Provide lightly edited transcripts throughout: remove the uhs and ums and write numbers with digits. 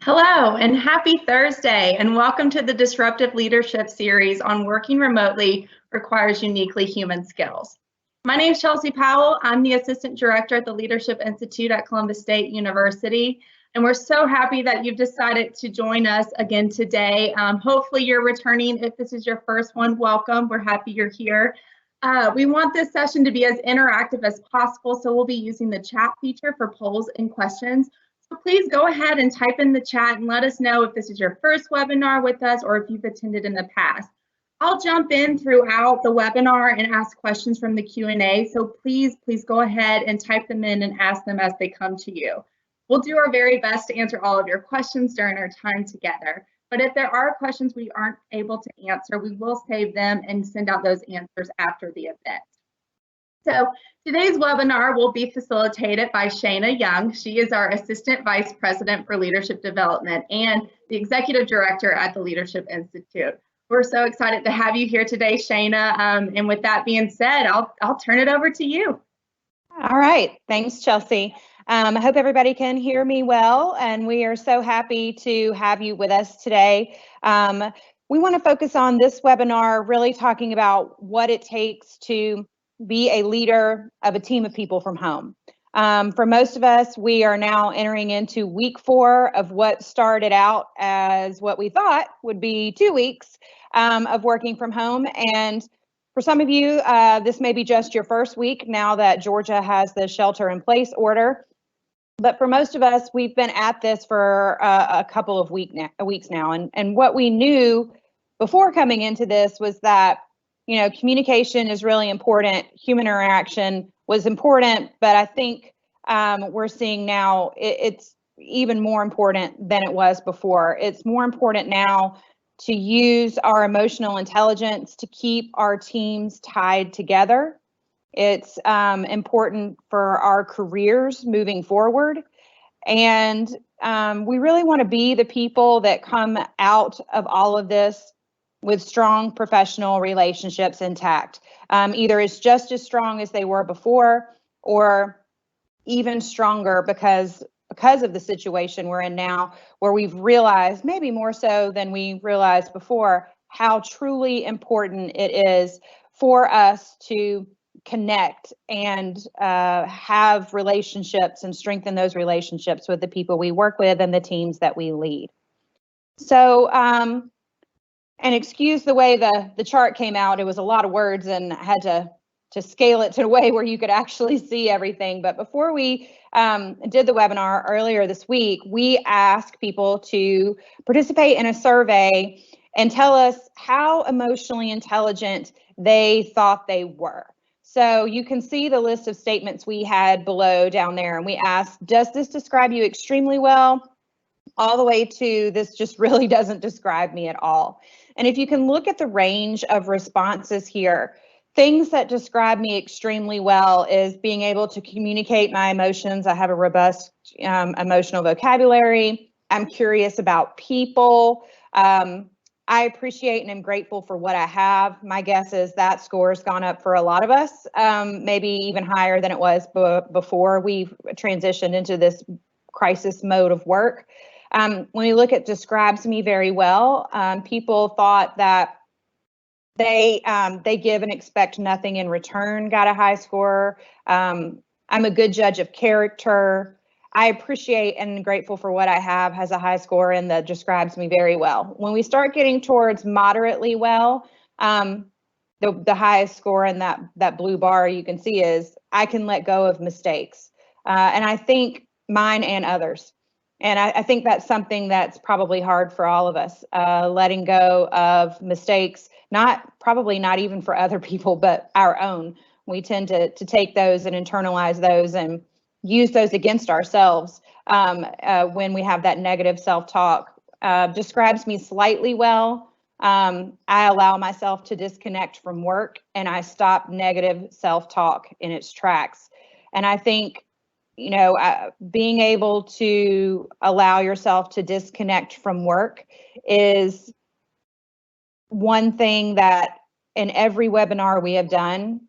Hello and happy Thursday, and welcome to the Disruptive Leadership Series on Working Remotely Requires Uniquely Human Skills. My name is Chelsea Powell. I'm the Assistant Director at the Leadership Institute at Columbus State University, and we're so happy that you've decided to join us again today. Hopefully you're returning. If this is your first one, welcome. We're happy you're here. We want this session to be as interactive as possible, so we'll be using the chat feature for polls and questions. So please go ahead and type in the chat and let us know if this is your first webinar with us or if you've attended in the past. I'll jump in throughout the webinar and ask questions from the Q&A, so please go ahead and type them in and ask them as they come to you. We'll do our very best to answer all of your questions during our time together. But if there are questions we aren't able to answer, we will save them and send out those answers after the event. So today's webinar will be facilitated by Shana Young. She is our Assistant Vice President for Leadership Development and the Executive Director at the Leadership Institute. We're so excited to have you here today, Shana. And with that being said, I'll turn it over to you. All right. Thanks, Chelsea. I hope everybody can hear me well, and we are so happy to have you with us today. We want to focus on this webinar really talking about what it takes to be a leader of a team of people from home. For most of us, we are now entering into week 4 of what started out as what we thought would be 2 weeks of working from home. And for some of you, this may be just your first week now that Georgia has the shelter in place order. But for most of us, we've been at this for a couple of weeks now. And what we knew before coming into this was that, you know, communication is really important. Human interaction was important, but I think we're seeing now it's even more important than it was before. It's more important now to use our emotional intelligence to keep our teams tied together. It's important for our careers moving forward. And we really want to be the people that come out of all of this with strong professional relationships intact. Either it's just as strong as they were before or even stronger because of the situation we're in now, where we've realized, maybe more so than we realized before, how truly important it is for us to connect and have relationships and strengthen those relationships with the people we work with and the teams that we lead. So, and excuse the way the chart came out. It was a lot of words and I had to scale it to a way where you could actually see everything. But before we did the webinar earlier this week, we asked people to participate in a survey and tell us how emotionally intelligent they thought they were. So you can see the list of statements we had below down there. And we asked, does this describe you extremely well? All the way to this just really doesn't describe me at all. And if you can look at the range of responses here, things that describe me extremely well is being able to communicate my emotions. I have a robust emotional vocabulary. I'm curious about people. I appreciate and am grateful for what I have. My guess is that score has gone up for a lot of us, maybe even higher than it was before we transitioned into this crisis mode of work. When we look at describes me very well, people thought that they give and expect nothing in return, got a high score. I'm a good judge of character. I appreciate and am grateful for what I have has a high score, and that describes me very well. When we start getting towards moderately well, the highest score in that blue bar you can see is I can let go of mistakes. And I think mine and others. And I think that's something that's probably hard for all of us, letting go of mistakes, probably not even for other people, but our own. We tend to take those and internalize those and use those against ourselves when we have that negative self-talk. Describes me slightly well. I allow myself to disconnect from work and I stop negative self-talk in its tracks. And I think, you know, being able to allow yourself to disconnect from work is one thing that in every webinar we have done,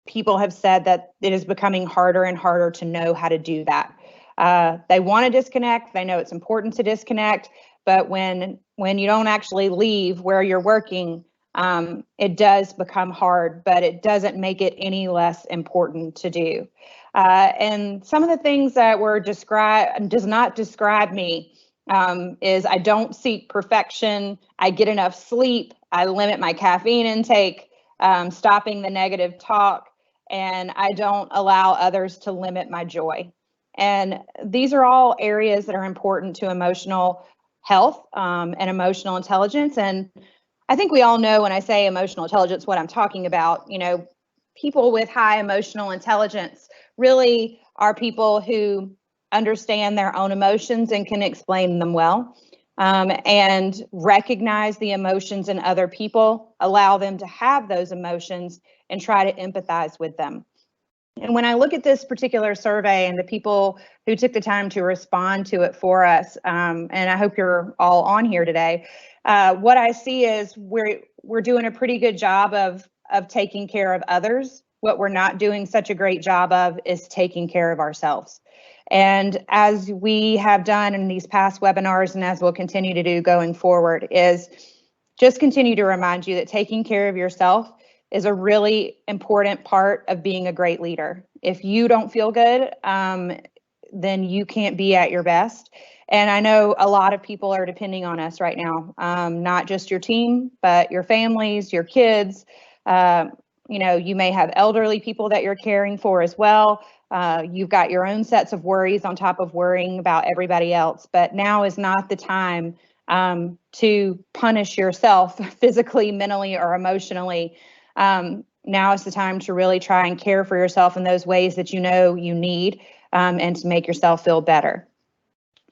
people have said that it is becoming harder and harder to know how to do that. They want to disconnect. They know it's important to disconnect, but when you don't actually leave where you're working, it does become hard, but it doesn't make it any less important to do. And some of the things that were described does not describe me is I don't seek perfection. I get enough sleep. I limit my caffeine intake, stopping the negative talk, and I don't allow others to limit my joy. And these are all areas that are important to emotional health and emotional intelligence. And I think we all know when I say emotional intelligence, what I'm talking about. You know, people with high emotional intelligence really are people who understand their own emotions and can explain them well, and recognize the emotions in other people, allow them to have those emotions, and try to empathize with them. And when I look at this particular survey and the people who took the time to respond to it for us, and I hope you're all on here today, what I see is we're doing a pretty good job of taking care of others. What we're not doing such a great job of is taking care of ourselves. And as we have done in these past webinars, and as we'll continue to do going forward, is just continue to remind you that taking care of yourself is a really important part of being a great leader. If you don't feel good, then you can't be at your best. And I know a lot of people are depending on us right now, not just your team, but your families, your kids. You know, you may have elderly people that you're caring for as well. You've got your own sets of worries on top of worrying about everybody else. But now is not the time to punish yourself physically, mentally, or emotionally. Now is the time to really try and care for yourself in those ways that you know you need, and to make yourself feel better.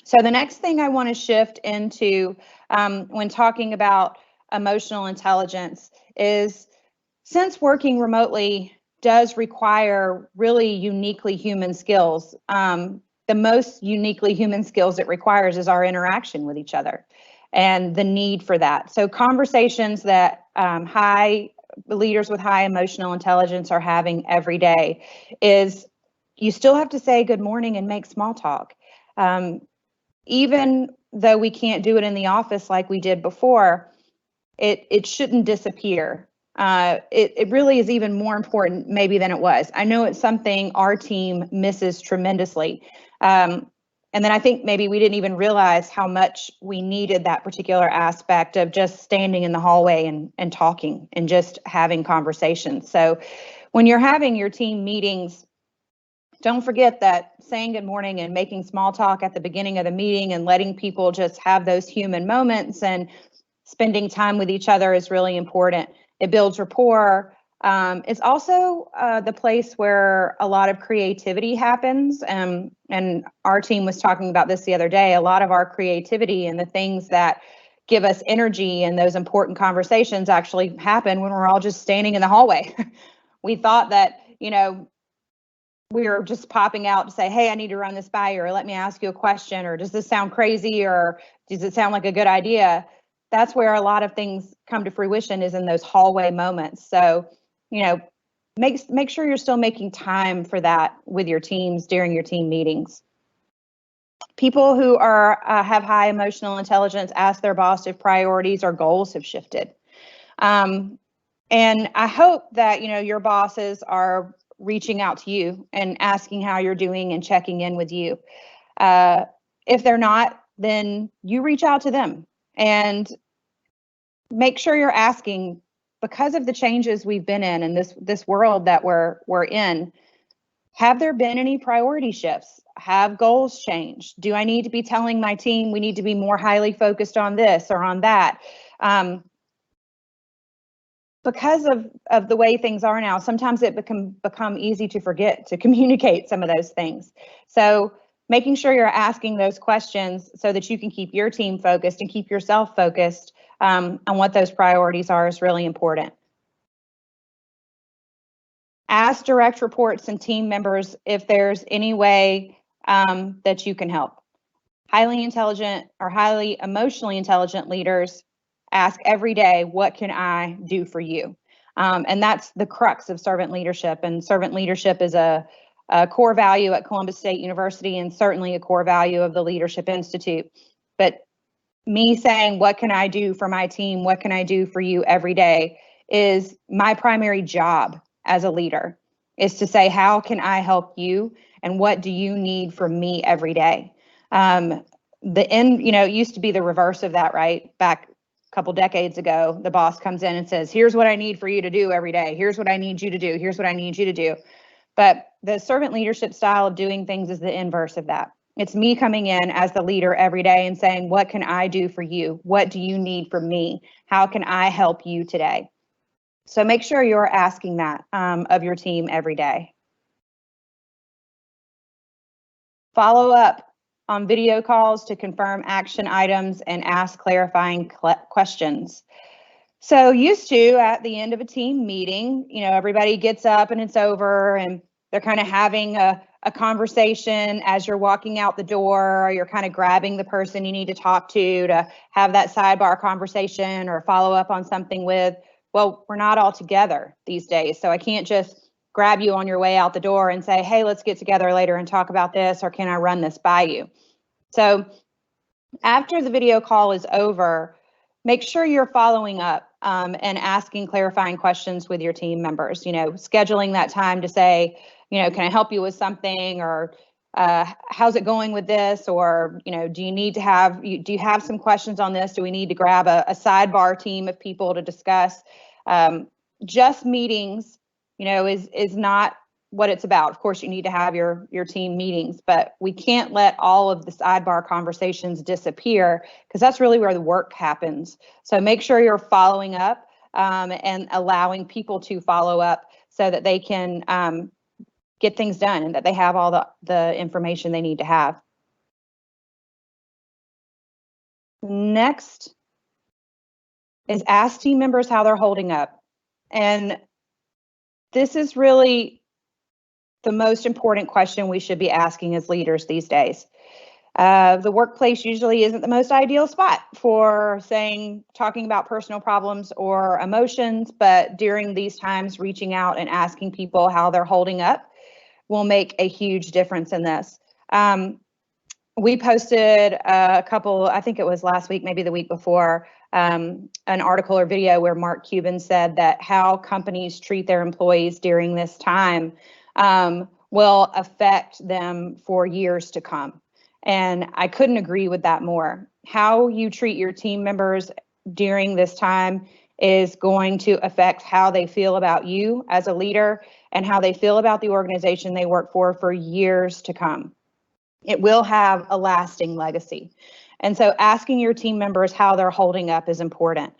So the next thing I want to shift into when talking about emotional intelligence is, since working remotely does require really uniquely human skills, the most uniquely human skills it requires is our interaction with each other and the need for that. So conversations that leaders with high emotional intelligence are having every day is, you still have to say good morning and make small talk. Even though we can't do it in the office like we did before, it shouldn't disappear. It really is even more important maybe than it was. I know it's something our team misses tremendously. And then I think maybe we didn't even realize how much we needed that particular aspect of just standing in the hallway and talking and just having conversations. So when you're having your team meetings, don't forget that saying good morning and making small talk at the beginning of the meeting and letting people just have those human moments and spending time with each other is really important. It builds rapport. It's also the place where a lot of creativity happens. And our team was talking about this the other day. A lot of our creativity and the things that give us energy and those important conversations actually happen when we're all just standing in the hallway. We thought that, you know, we were just popping out to say, hey, I need to run this by you, or let me ask you a question, or does this sound crazy, or does it sound like a good idea? That's where a lot of things come to fruition, is in those hallway moments. So, you know, make sure you're still making time for that with your teams during your team meetings. People who have high emotional intelligence ask their boss if priorities or goals have shifted. And I hope that, you know, your bosses are reaching out to you and asking how you're doing and checking in with you. If they're not, then you reach out to them and make sure you're asking, because of the changes we've been in and this world that we're in, have there been any priority shifts? Have goals changed? Do I need to be telling my team we need to be more highly focused on this or on that? Because of the way things are now, sometimes it become easy to forget to communicate some of those things. So making sure you're asking those questions so that you can keep your team focused and keep yourself focused on what those priorities are is really important. Ask direct reports and team members if there's any way that you can help. Highly intelligent or highly emotionally intelligent leaders ask every day, what can I do for you? And that's the crux of servant leadership. And servant leadership is a a core value at Columbus State University and certainly a core value of the Leadership Institute. But me saying, what can I do for my team? What can I do for you every day is my primary job as a leader, is to say, how can I help you? And what do you need from me every day? It used to be the reverse of that, right? Back a couple decades ago, the boss comes in and says, here's what I need for you to do every day. Here's what I need you to do. Here's what I need you to do. But the servant leadership style of doing things is the inverse of that. It's me coming in as the leader every day and saying, what can I do for you? What do you need from me? How can I help you today? So make sure you're asking that of your team every day. Follow up on video calls to confirm action items and ask clarifying questions. So used to, at the end of a team meeting, everybody gets up and it's over and they're kind of having a conversation as you're walking out the door, or you're kind of grabbing the person you need to talk to have that sidebar conversation or follow up on something with. Well, we're not all together these days, so I can't just grab you on your way out the door and say, hey, let's get together later and talk about this, or can I run this by you? So after the video call is over, make sure you're following up and asking clarifying questions with your team members, scheduling that time to say, can I help you with something, or how's it going with this, or, do you have some questions on this? Do we need to grab a sidebar team of people to discuss? Just meetings, is not what it's about. Of course, you need to have your team meetings, but we can't let all of the sidebar conversations disappear, because that's really where the work happens. So make sure you're following up and allowing people to follow up so that they can get things done and that they have all the information they need to have. Next is ask team members how they're holding up. And this is really the most important question we should be asking as leaders these days. The workplace usually isn't the most ideal spot for talking about personal problems or emotions, but during these times, reaching out and asking people how they're holding up will make a huge difference in this. We posted a couple, I think it was last week, maybe the week before, an article or video where Mark Cuban said that how companies treat their employees during this time will affect them for years to come. And I couldn't agree with that more. How you treat your team members during this time is going to affect how they feel about you as a leader and how they feel about the organization they work for years to come. It will have a lasting legacy. And so asking your team members how they're holding up is important.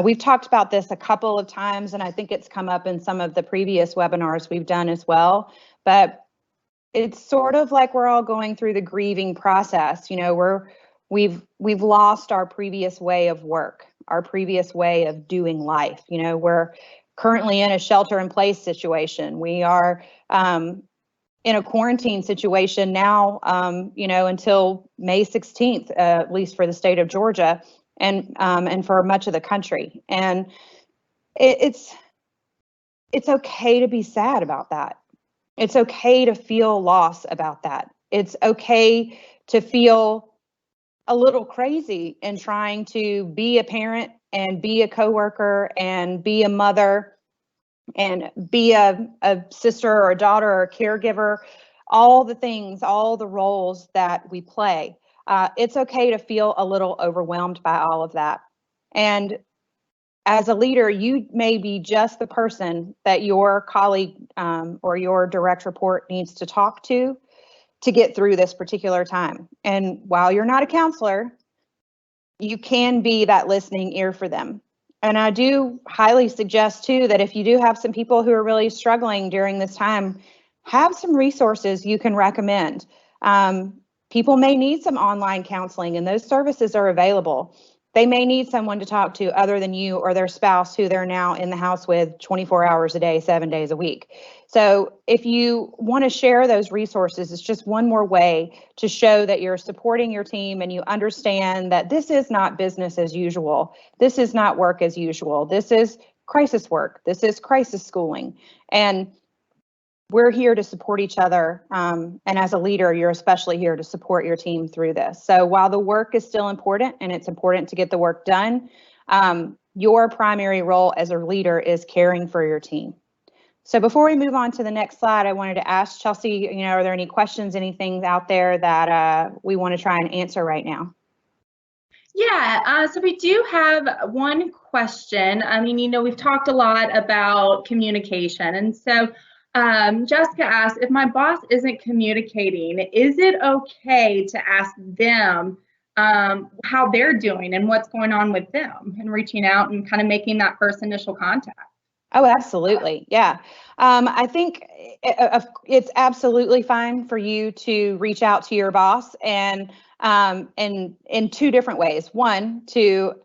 We've talked about this a couple of times, and I think it's come up in some of the previous webinars we've done as well. But it's sort of like we're all going through the grieving process. We've lost our previous way of work, our previous way of doing life. We're currently in a shelter-in-place situation. We are in a quarantine situation now, until May 16th, at least for the state of Georgia, and for much of the country. And it's okay to be sad about that. It's okay to feel loss about that. It's okay to feel a little crazy in trying to be a parent and be a coworker and be a mother and be a sister or a daughter or a caregiver, all the things, all the roles that we play. It's okay to feel a little overwhelmed by all of that. And as a leader, you may be just the person that your colleague or your direct report needs to talk to get through this particular time. And while you're not a counselor, you can be that listening ear for them. And I do highly suggest too that if you do have some people who are really struggling during this time, have some resources you can recommend. People may need some online counseling, and those services are available. They may need someone to talk to other than you or their spouse who they're now in the house with 24 hours a day, 7 days a week. So if you want to share those resources, it's just one more way to show that you're supporting your team and you understand that this is not business as usual. This is not work as usual. This is crisis work. This is crisis schooling. And we're here to support each other. And as a leader, you're especially here to support your team through this. So while the work is still important and it's important to get the work done, your primary role as a leader is caring for your team. So before we move on to the next slide, I wanted to ask Chelsea, are there any questions, anything out there that we want to try and answer right now? Yeah, so we do have one question. I mean, we've talked a lot about communication. And so Jessica asked, if my boss isn't communicating, is it okay to ask them how they're doing and what's going on with them, and reaching out and kind of making that first initial contact? Oh, absolutely. Yeah. I think it's absolutely fine for you to reach out to your boss and in two different ways. One, to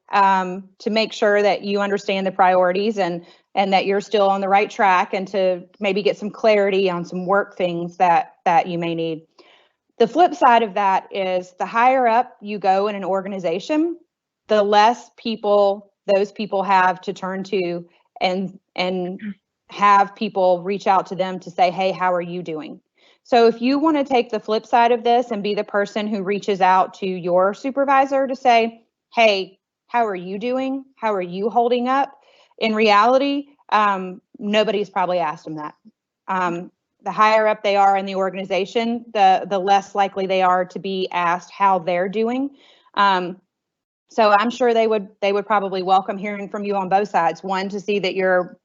make sure that you understand the priorities and that you're still on the right track, and to maybe get some clarity on some work things that you may need. The flip side of that is, the higher up you go in an organization, the less people those people have to turn to and have people reach out to them to say, hey, how are you doing? So if you want to take the flip side of this and be the person who reaches out to your supervisor to say, hey, how are you doing? How are you holding up? In reality, nobody's probably asked them that. The higher up they are in the organization, the less likely they are to be asked how they're doing. So I'm sure they would probably welcome hearing from you on both sides. One, to see that you're,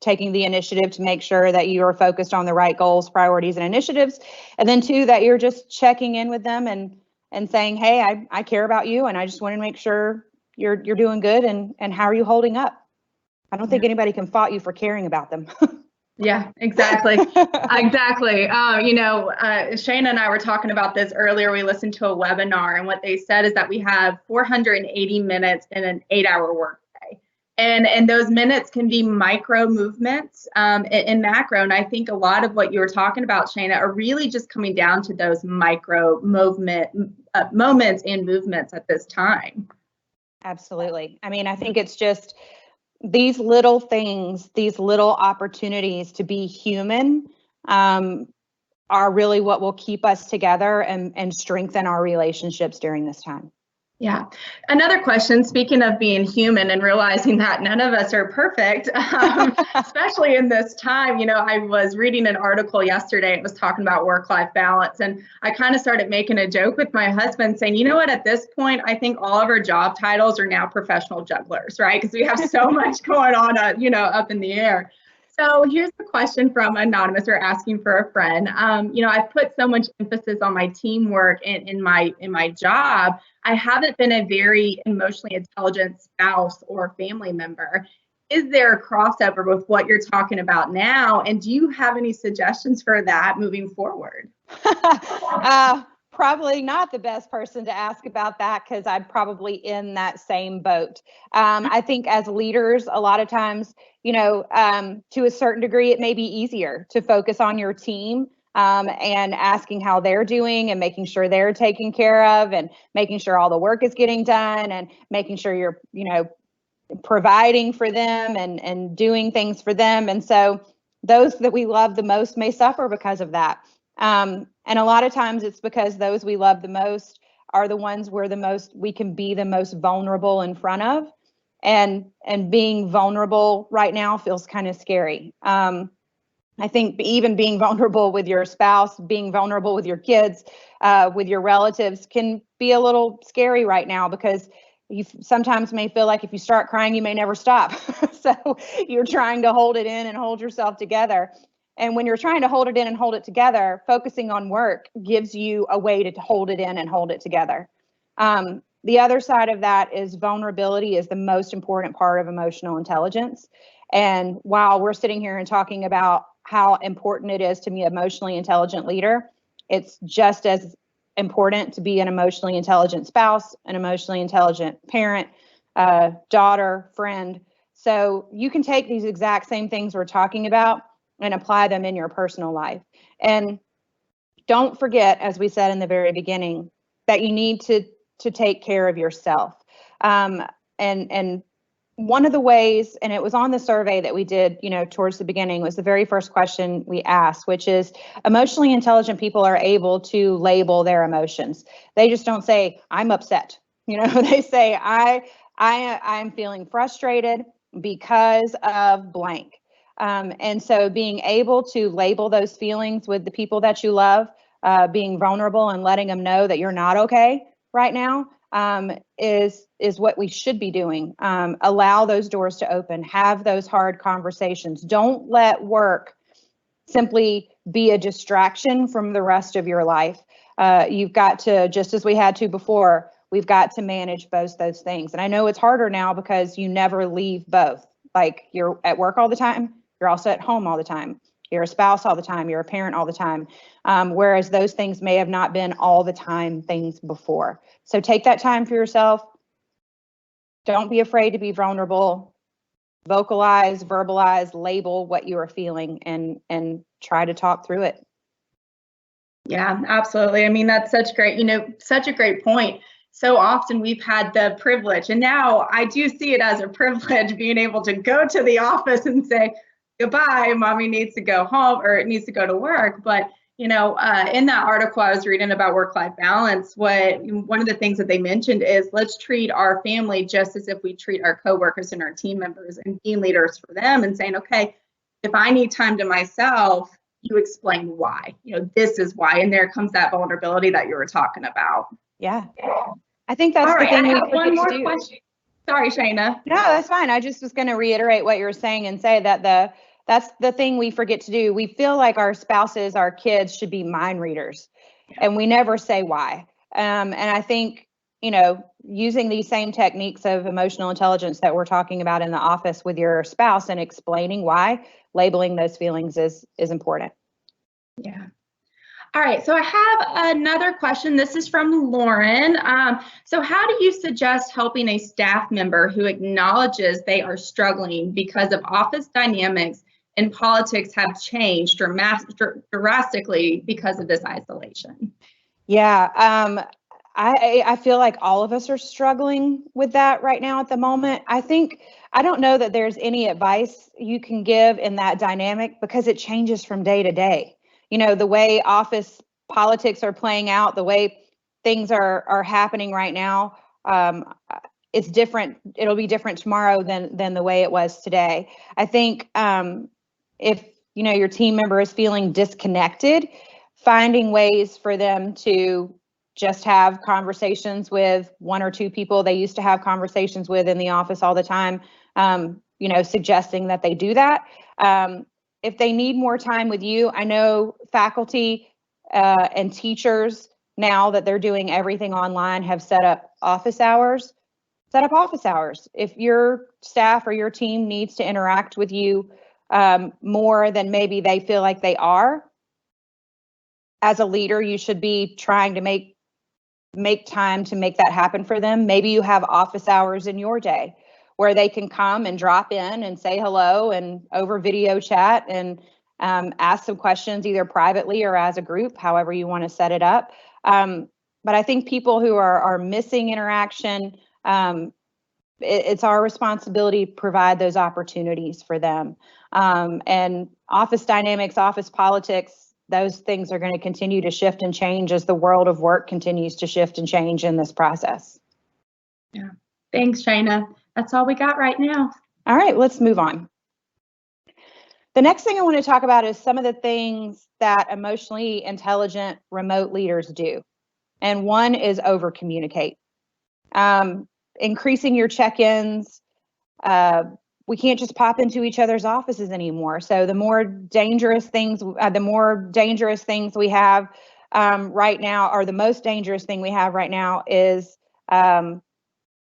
taking the initiative to make sure that you are focused on the right goals, priorities, and initiatives. And then two, that you're just checking in with them and saying, hey, I care about you, and I just want to make sure you're doing good, and how are you holding up? I don't think anybody can fault you for caring about them. Yeah, exactly. Exactly. Shane and I were talking about this earlier. We listened to a webinar, and what they said is that we have 480 minutes in an 8-hour workday. And those minutes can be micro movements and macro. And I think a lot of what you were talking about, Shana, are really just coming down to those micro moments and movements at this time. Absolutely. I mean, I think it's just these little things, these little opportunities to be human are really what will keep us together and strengthen our relationships during this time. Yeah. Another question, speaking of being human and realizing that none of us are perfect, especially in this time. I was reading an article yesterday. It was talking about work-life balance. And I kind of started making a joke with my husband saying, you know what, at this point, I think all of our job titles are now professional jugglers, right? Because we have so much going on, up in the air. So here's the question from Anonymous. We're asking for a friend. I've put so much emphasis on my teamwork in my job. I haven't been a very emotionally intelligent spouse or family member. Is there a crossover with what you're talking about now? And do you have any suggestions for that moving forward? Probably not the best person to ask about that, because I'm probably in that same boat. I think as leaders, a lot of times, to a certain degree, it may be easier to focus on your team and asking how they're doing and making sure they're taken care of and making sure all the work is getting done and making sure you're, providing for them and doing things for them. And so those that we love the most may suffer because of that. And a lot of times it's because those we love the most are the ones we can be the most vulnerable in front of. And being vulnerable right now feels kind of scary. I think even being vulnerable with your spouse, being vulnerable with your kids, with your relatives can be a little scary right now, because you sometimes may feel like if you start crying, you may never stop. So you're trying to hold it in and hold yourself together. And when you're trying to hold it in and hold it together, focusing on work gives you a way to hold it in and hold it together. The other side of that is vulnerability is the most important part of emotional intelligence. And while we're sitting here and talking about how important it is to be an emotionally intelligent leader, it's just as important to be an emotionally intelligent spouse, an emotionally intelligent parent, daughter, friend. So you can take these exact same things we're talking about and apply them in your personal life. And don't forget, as we said in the very beginning, that you need to take care of yourself. And one of the ways, and it was on the survey that we did, towards the beginning, was the very first question we asked, which is emotionally intelligent people are able to label their emotions. They just don't say, I'm upset. They say, I'm feeling frustrated because of blank. And so being able to label those feelings with the people that you love, being vulnerable and letting them know that you're not okay right now, is what we should be doing. Allow those doors to open, have those hard conversations. Don't let work simply be a distraction from the rest of your life. You've got to, just as we had to before, we've got to manage both those things. And I know it's harder now because you never leave both. Like, you're at work all the time, you're also at home all the time. You're a spouse all the time, you're a parent all the time. Whereas those things may have not been all the time things before. So take that time for yourself. Don't be afraid to be vulnerable. Vocalize, verbalize, label what you are feeling, and try to talk through it. Yeah, absolutely. I mean, that's such a great point. So often we've had the privilege, and now I do see it as a privilege, being able to go to the office and say, goodbye, mommy needs to go home or it needs to go to work. But in that article I was reading about work-life balance, one of the things that they mentioned is, let's treat our family just as if we treat our coworkers and our team members, and being leaders for them and saying, okay, if I need time to myself, you explain why. This is why, and there comes that vulnerability that you were talking about. Yeah, I think that's the thing. I have one more question. Sorry, Shayna. No, that's fine. I just was going to reiterate what you were saying and say that that's the thing we forget to do. We feel like our spouses, our kids should be mind readers, and we never say why. And I think, using these same techniques of emotional intelligence that we're talking about in the office with your spouse and explaining why, labeling those feelings is important. Yeah. All right, so I have another question. This is from Lauren. So how do you suggest helping a staff member who acknowledges they are struggling because of office dynamics and politics have changed drastically because of this isolation? Yeah, I feel like all of us are struggling with that right now at the moment. I don't know that there's any advice you can give in that dynamic, because it changes from day to day. The way office politics are playing out, the way things are happening right now, it's different. It'll be different tomorrow than the way it was today. I think if your team member is feeling disconnected, finding ways for them to just have conversations with one or two people they used to have conversations with in the office all the time, suggesting that they do that. If they need more time with you, I know faculty and teachers, now that they're doing everything online, have set up office hours. If your staff or your team needs to interact with you more than maybe they feel like they are, as a leader, you should be trying to make time to make that happen for them. Maybe you have office hours in your day where they can come and drop in and say hello and over video chat and ask some questions, either privately or as a group, however you want to set it up. But I think people who are missing interaction, it's our responsibility to provide those opportunities for them. And office dynamics, office politics, those things are going to continue to shift and change as the world of work continues to shift and change in this process. Yeah. Thanks, Shayna. That's all we got right now. All right, let's move on. The next thing I want to talk about is some of the things that emotionally intelligent remote leaders do. And one is over communicate. Increasing your check-ins. We can't just pop into each other's offices anymore. So the more dangerous things we have right now, or the most dangerous thing we have right now, is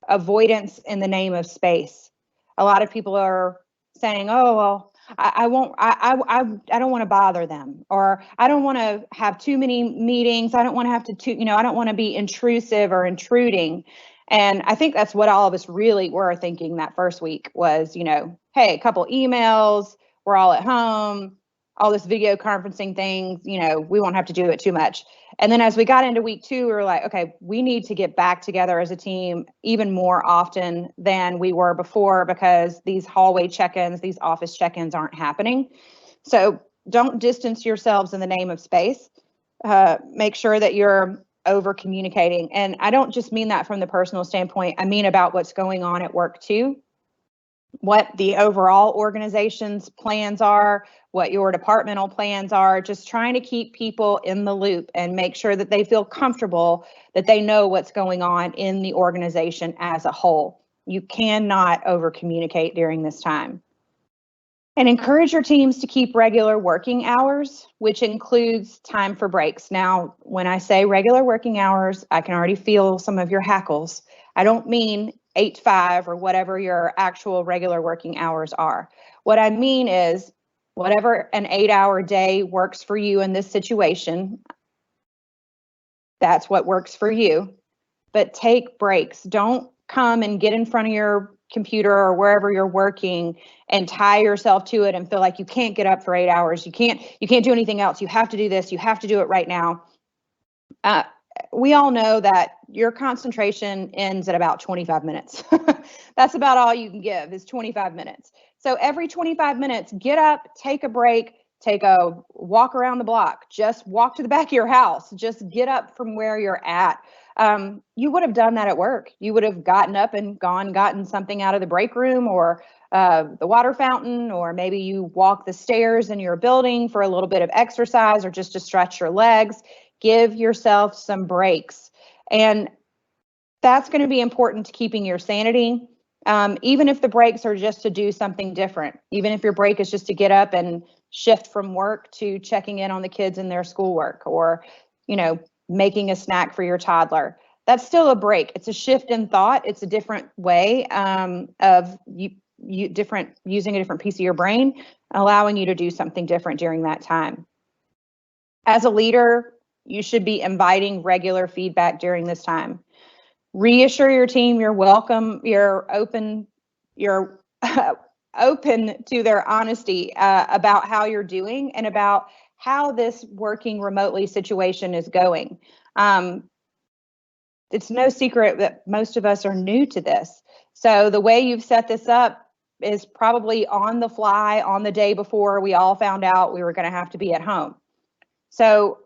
avoidance in the name of space. A lot of people are saying, "Oh, well, I don't want to bother them," or "I don't want to have too many meetings. I don't want to have to, I don't want to be intrusive or intruding." And I think that's what all of us really were thinking that first week was, hey, a couple emails, we're all at home, all this video conferencing thing, we won't have to do it too much. And then as we got into week 2, we were like, okay, we need to get back together as a team even more often than we were before, because these hallway check-ins, these office check-ins aren't happening. So don't distance yourselves in the name of space. Make sure that you're over communicating. And I don't just mean that from the personal standpoint. I mean about what's going on at work too. What the overall organization's plans are, what your departmental plans are, just trying to keep people in the loop and make sure that they feel comfortable, that they know what's going on in the organization as a whole. You cannot over communicate during this time. And encourage your teams to keep regular working hours, which includes time for breaks. Now, when I say regular working hours, I can already feel some of your hackles. I don't mean 8 to 5 or whatever your actual regular working hours are. What I mean is whatever an 8-hour day works for you in this situation, that's what works for you. But take breaks. Don't come and get in front of your computer or wherever you're working and tie yourself to it and feel like you can't get up for 8 hours. You can't do anything else. You have to do this. You have to do it right now. We all know that your concentration ends at about 25 minutes. That's about all you can give is 25 minutes. So every 25 minutes, get up, take a break, take a walk around the block, just walk to the back of your house, just get up from where you're at. You would have done that at work. You would have gotten up and gotten something out of the break room or the water fountain, or maybe you walk the stairs in your building for a little bit of exercise or just to stretch your legs. Give yourself some breaks. And that's going to be important to keeping your sanity. Even if the breaks are just to do something different, even if your break is just to get up and shift from work to checking in on the kids in their schoolwork, or, making a snack for your toddler, that's still a break. It's a shift in thought. It's a different way of using a different piece of your brain, allowing you to do something different during that time. As a leader, you should be inviting regular feedback during this time. Reassure your team you're welcome, you're open to their honesty about how you're doing and about how this working remotely situation is going. It's no secret that most of us are new to this. So the way you've set this up is probably on the fly on the day before we all found out we were going to have to be at home. So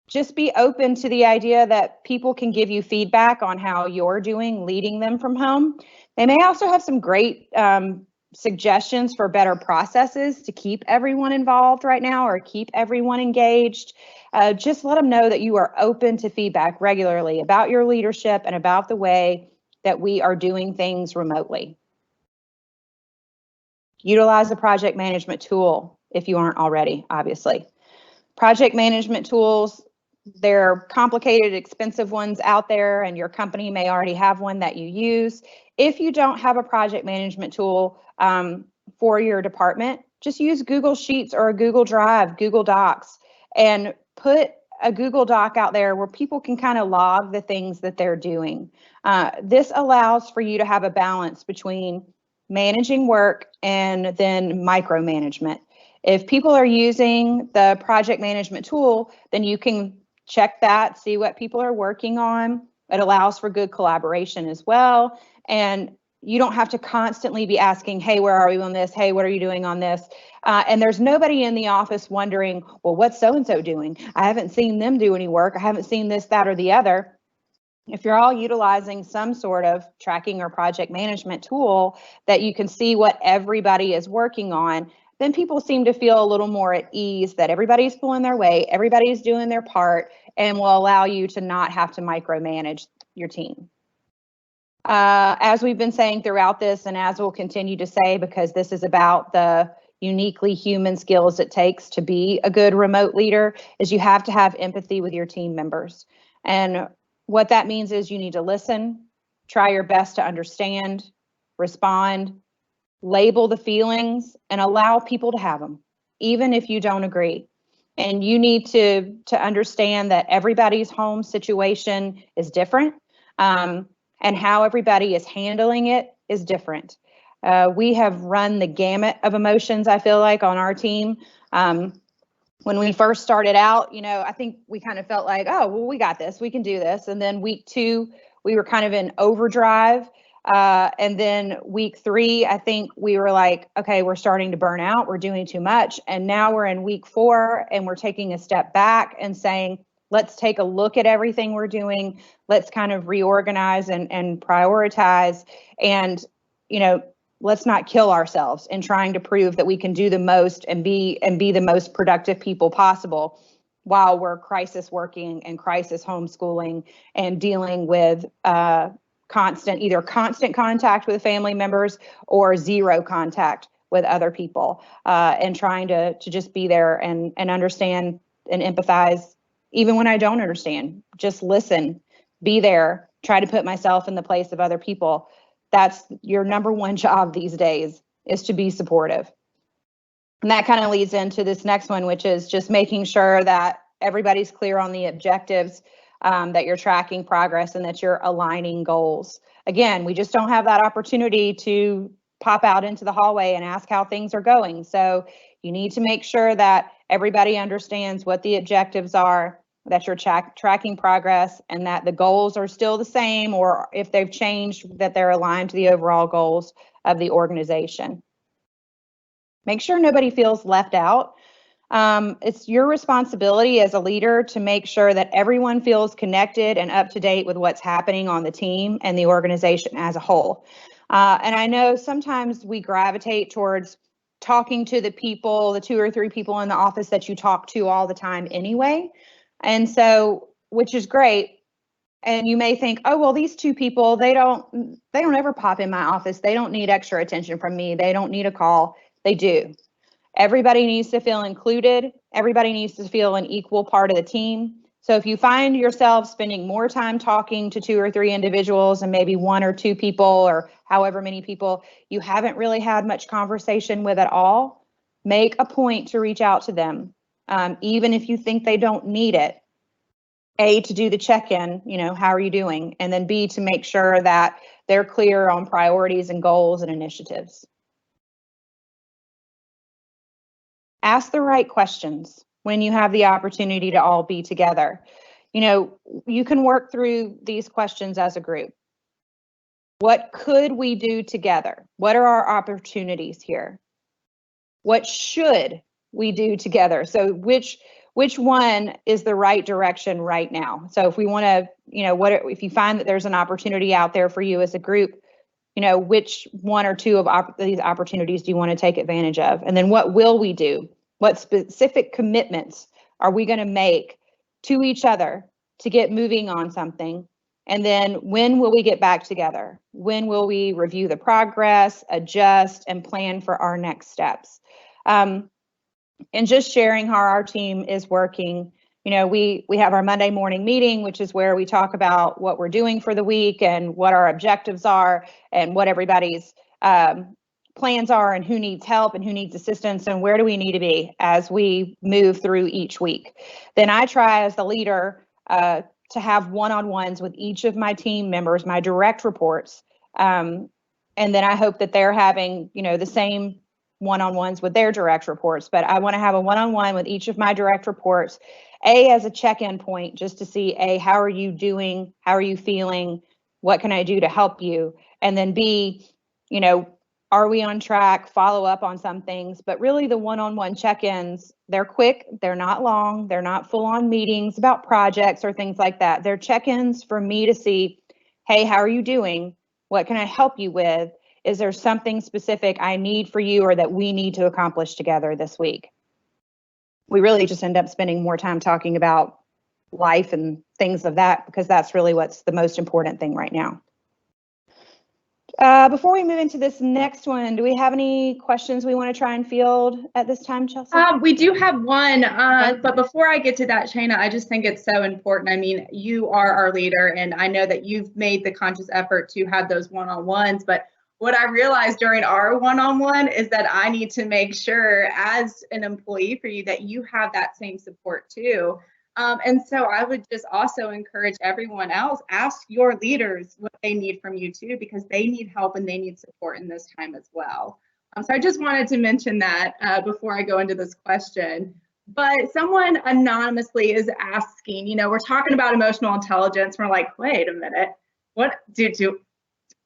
just be open to the idea that people can give you feedback on how you're doing, leading them from home. They may also have some great suggestions for better processes to keep everyone involved right now or keep everyone engaged. Just let them know that you are open to feedback regularly about your leadership and about the way that we are doing things remotely. Utilize a project management tool if you aren't already, obviously. Project management tools, they're complicated, expensive ones out there, and your company may already have one that you use. If you don't have a project management tool for your department, just use Google Sheets or a Google Drive, Google Docs, and put a Google Doc out there where people can kind of log the things that they're doing. This allows for you to have a balance between managing work and then micromanagement. If people are using the project management tool, then you can check that, see what people are working on. It allows for good collaboration as well. And you don't have to constantly be asking, hey, where are we on this? Hey, what are you doing on this? And there's nobody in the office wondering, well, what's so-and-so doing? I haven't seen them do any work. I haven't seen this, that, or the other. If you're all utilizing some sort of tracking or project management tool that you can see what everybody is working on, then people seem to feel a little more at ease that everybody's pulling their weight, everybody's doing their part, and will allow you to not have to micromanage your team. As we've been saying throughout this, and as we'll continue to say, because this is about the uniquely human skills it takes to be a good remote leader, is you have to have empathy with your team members. And what that means is you need to listen, try your best to understand, respond, label the feelings, and allow people to have them, even if you don't agree. And you need to understand that everybody's home situation is different, and how everybody is handling it is different. We have run the gamut of emotions, I feel like, on our team. When we first started out, I think we kind of felt like, oh, well, we got this, we can do this. And then week 2, we were kind of in overdrive. And then week 3, I think we were like, okay, we're starting to burn out. We're doing too much. And now we're in week 4 and we're taking a step back and saying, let's take a look at everything we're doing. Let's kind of reorganize and prioritize. And, let's not kill ourselves in trying to prove that we can do the most and be the most productive people possible while we're crisis working and crisis homeschooling and dealing with either constant contact with family members or zero contact with other people, and trying to just be there and understand and empathize even when I don't understand. Just listen, be there, try to put myself in the place of other people. That's your number one job these days, is to be supportive. And that kind of leads into this next one, which is just making sure that everybody's clear on the objectives, that you're tracking progress, and that you're aligning goals. Again, we just don't have that opportunity to pop out into the hallway and ask how things are going. So you need to make sure that everybody understands what the objectives are, that you're tracking progress, and that the goals are still the same, or if they've changed, that they're aligned to the overall goals of the organization. Make sure nobody feels left out. It's your responsibility as a leader to make sure that everyone feels connected and up to date with what's happening on the team and the organization as a whole. And I know sometimes we gravitate towards talking to the 2 or 3 people in the office that you talk to all the time anyway. And so, which is great. And you may think, oh, well, these 2 people, they don't ever pop in my office. They don't need extra attention from me. They don't need a call. They do. Everybody needs to feel included. Everybody needs to feel an equal part of the team. So if you find yourself spending more time talking to 2 or 3 individuals and maybe 1 or 2 people or however many people you haven't really had much conversation with at all, make a point to reach out to them. Even if you think they don't need it. A, to do the check-in, how are you doing? And then B, to make sure that they're clear on priorities and goals and initiatives. Ask the right questions when you have the opportunity to all be together. You can work through these questions as a group. What could we do together? What are our opportunities here? What should we do together? So which one is the right direction right now? So if we want to, if you find that there's an opportunity out there for you as a group, which 1 or 2 of these opportunities do you want to take advantage of? And then what will we do? What specific commitments are we going to make to each other to get moving on something? And then when will we get back together? When will we review the progress, adjust, and plan for our next steps? And just sharing how our team is working. We have our Monday morning meeting, which is where we talk about what we're doing for the week and what our objectives are and what everybody's plans are and who needs help and who needs assistance and where do we need to be as we move through each week. Then I try as the leader to have one-on-ones with each of my team members, my direct reports. And then I hope that they're having, the same one-on-ones with their direct reports, but I want to have a one-on-one with each of my direct reports, A, as a check-in point, just to see, A, how are you doing? How are you feeling? What can I do to help you? And then B, are we on track? Follow up on some things, but really the one-on-one check-ins, they're quick, they're not long, they're not full-on meetings about projects or things like that. They're check-ins for me to see, hey, how are you doing? What can I help you with? Is there something specific I need for you or that we need to accomplish together this week? We really just end up spending more time talking about life and things of that because that's really what's the most important thing right now. Before we move into this next one, do we have any questions we want to try and field at this time, Chelsea? We do have one, but before I get to that, Shayna, I just think it's so important. I mean, you are our leader, and I know that you've made the conscious effort to have those one-on-ones, but what I realized during our one-on-one is that I need to make sure as an employee for you that you have that same support too. And so I would just also encourage everyone else, ask your leaders what they need from you too, because they need help and they need support in this time as well. So I just wanted to mention that before I go into this question. But someone anonymously is asking, we're talking about emotional intelligence. We're like, wait a minute,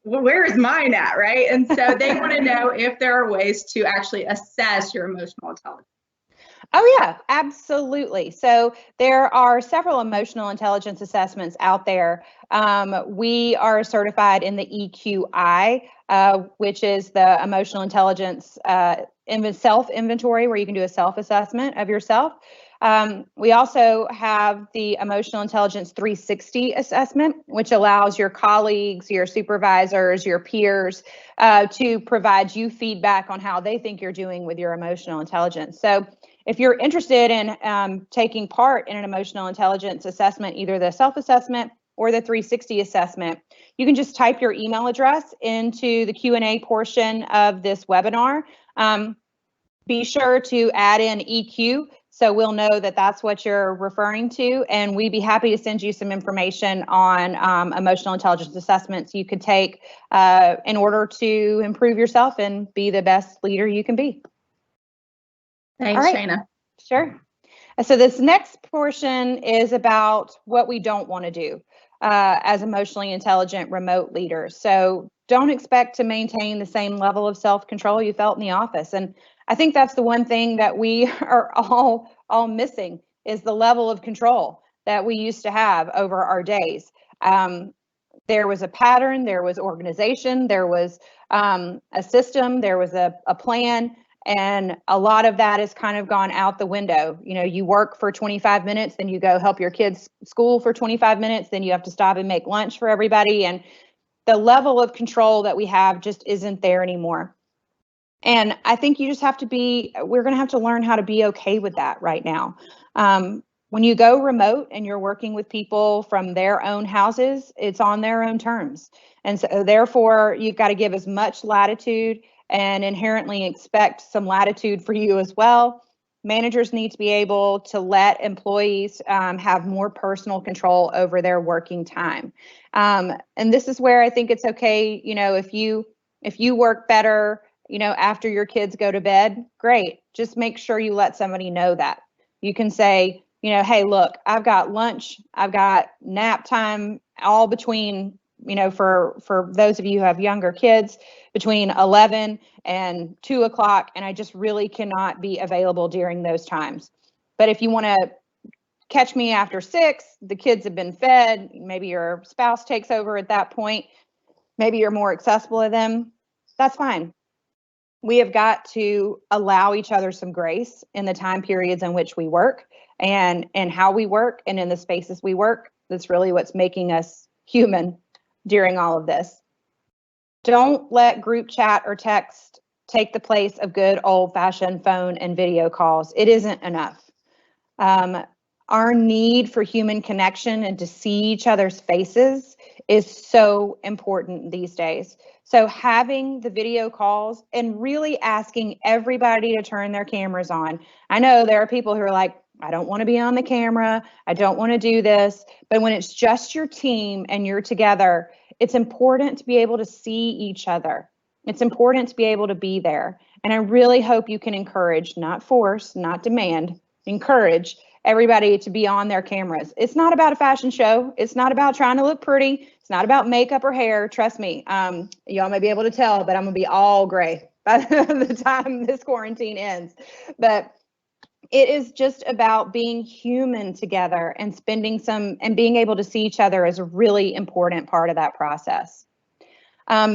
where is mine at, right? And so they want to know if there are ways to actually assess your emotional intelligence. Oh, yeah, absolutely. So there are several emotional intelligence assessments out there. We are certified in the EQI, which is the emotional intelligence self-inventory, where you can do a self-assessment of yourself. We also have the Emotional Intelligence 360 assessment, which allows your colleagues, your supervisors, your peers to provide you feedback on how they think you're doing with your emotional intelligence. So if you're interested in taking part in an emotional intelligence assessment, either the self-assessment or the 360 assessment, you can just type your email address into the Q&A portion of this webinar. Be sure to add in EQ, so we'll know that that's what you're referring to, and we'd be happy to send you some information on emotional intelligence assessments you could take in order to improve yourself and be the best leader you can be. Thanks, All right. Shana. Sure. So this next portion is about what we don't want to do as emotionally intelligent remote leaders. So don't expect to maintain the same level of self-control you felt in the office. And I think that's the one thing that we are all missing, is the level of control that we used to have over our days. There was a pattern, there was organization, there was a system, there was a plan. And a lot of that has kind of gone out the window. You work for 25 minutes, then you go help your kids school for 25 minutes, then you have to stop and make lunch for everybody. And the level of control that we have just isn't there anymore. And I think you just have to we're going to have to learn how to be okay with that right now. When you go remote and you're working with people from their own houses, it's on their own terms. And so therefore, you've got to give as much latitude and inherently expect some latitude for you as well. Managers need to be able to let employees have more personal control over their working time. And this is where I think it's okay, if you work better, after your kids go to bed, great. Just make sure you let somebody know that. You can say, hey, look, I've got lunch, I've got nap time, all between, for those of you who have younger kids, between 11 and 2 o'clock, and I just really cannot be available during those times. But if you want to catch me after 6, the kids have been fed, maybe your spouse takes over at that point, maybe you're more accessible to them, that's fine. We have got to allow each other some grace in the time periods in which we work and how we work and in the spaces we work. That's really what's making us human during all of this. Don't let group chat or text take the place of good old-fashioned phone and video calls. It isn't enough. Our need for human connection and to see each other's faces is so important these days. So having the video calls and really asking everybody to turn their cameras on. I know there are people who are like, I don't want to be on the camera, I don't want to do this. But when it's just your team and you're together, it's important to be able to see each other. It's important to be able to be there. And I really hope you can encourage, not force, not demand, encourage everybody to be on their cameras. It's not about a fashion show. It's not about trying to look pretty. It's not about makeup or hair. Trust me. Y'all may be able to tell, but I'm going to be all gray by the time this quarantine ends. But it is just about being human together and spending and being able to see each other is a really important part of that process.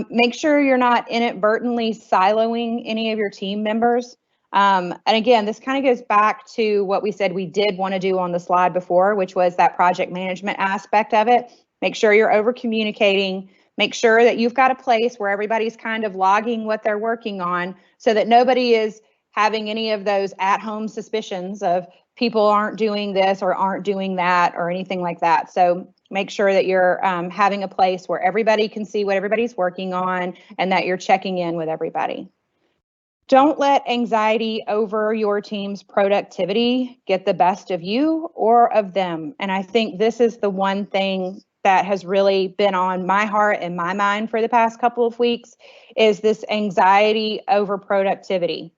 Make sure you're not inadvertently siloing any of your team members. And again, this kind of goes back to what we said we did want to do on the slide before, which was that project management aspect of it. Make sure you're over communicating. Make sure that you've got a place where everybody's kind of logging what they're working on so that nobody is having any of those at-home suspicions of people aren't doing this or aren't doing that or anything like that. So make sure that you're having a place where everybody can see what everybody's working on and that you're checking in with everybody. Don't let anxiety over your team's productivity get the best of you or of them. And I think this is the one thing that has really been on my heart and my mind for the past couple of weeks, is this anxiety over productivity.